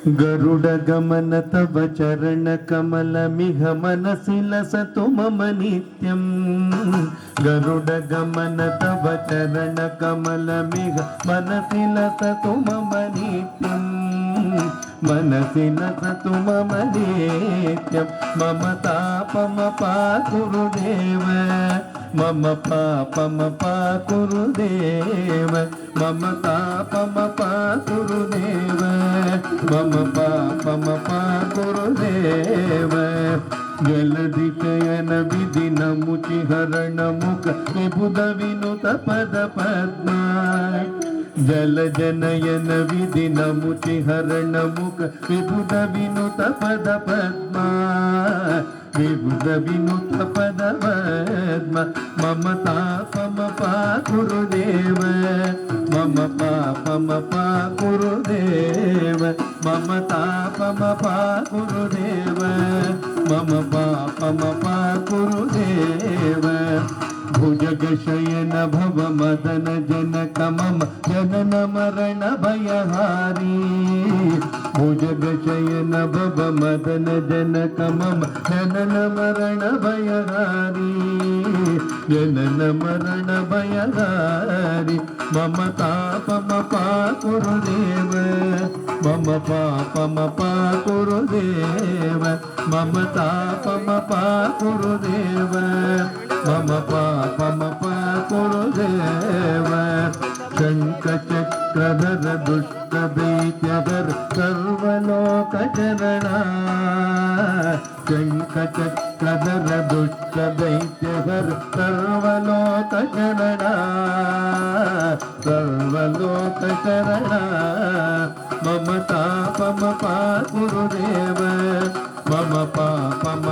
गरुड़ गमन तव चरण कमल मिह मनसि लसतु मम नित्यं। गरुड़ गमन तव चरण कमल मिह मनसि लसतु मम नित्यं। मनसि लसतु मम नित्यं। मम तापम गुरुदेव, मम पापम गुरुदेव, मम तापम गुरुदेव, मम पापम गुरुदेव। जलधि शयन विधि नमुचि हरण मुख विबुध विनुत पद पद्मा। जल जनयन विधि नमुचि हरण मुख विबुध विनुत पद पद्मा। विबुध विनुत पद पद्मा। मम तापम गुरुदेव, मम पापम गुरुदेव, मम तापम गुरुदेव, मम पापम गुरुदेव। भुजग शयन भव मदन जनक मम जनन मरण भयहारी। भुजग शयन भव मदन जनक मम जनन मरण भयहारी। जनन मरण भयहारी। मम तापम गुरुदेव, मम पापम गुरुदेव, मम तापम गुरुदेव, मम पापम गुरुदेव। शंख चक्रधर दुष्ट दैत्यधर सर्वलोक चरणा। शंख चक्रधर दुष्ट दैत्यधर सर्वलोक चरणा। सर्वलोक चरणा। मम तापम गुरुदेव, मम पापम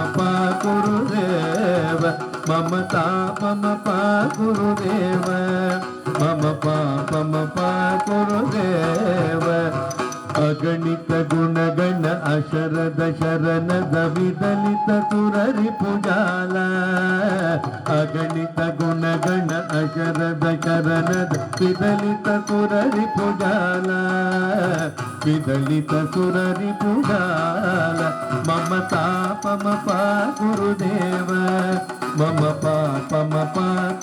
गुरुदेव, मम तापम गुरुदेव, मम पापम गुरुदेव। अगणित गुणगण अशरद शरणद विदलित सुररि पुजाल। अगणित गुणगण अशरद शरणद विदलित सुररि पुजाल। विदलित सुररि पुजाल। मम तापम गुरुदेव, मम पापम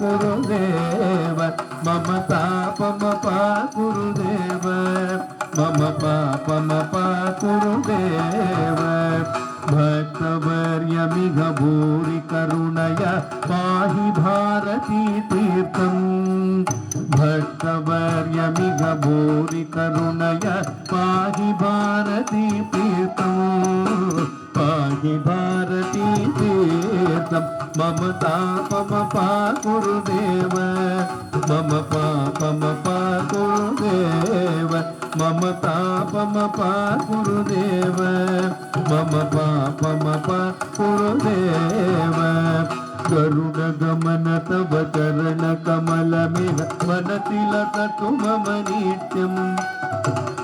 गुरुदेव, मम तापम गुरुदेव, मम पापम गुरुदेव। भक्तवर्य मिघ भूरि करुणया पाहि भारती तीर्थं। भक्तवर्य मिघ भूरि करुणया पाहि भारती तीर्थं। पाहि भारती तीर्थं। मम तापम गुरुदेव, मम पापम गुरुदेव, मम तापम गुरुदेव, मम पापम गुरुदेव। गरुड़ गमन तव चरण कमल मिह मनसि लसतु मम नित्यं।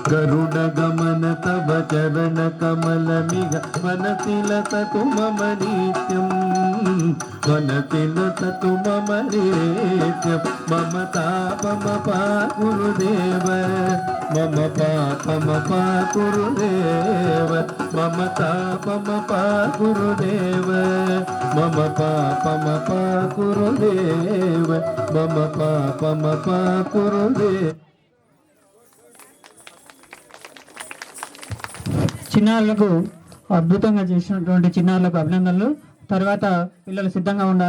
गरुड़ गमन तव चरण कमल मिह मनसि लसतु मम नित्यं। मनसि लसतु मम नित्यं। मम तापम गुरुदेव, मम पापम गुरुदेव, मम तापम गुरुदेव, मम पापम गुरुदेव, मम पापम गुरुदेव। చిన్నారులకు అద్భుతంగా చేసినటువంటి చిన్నారులకు అభినందనలు. తర్వాత పిల్లలు సిద్ధంగా ఉండాలి.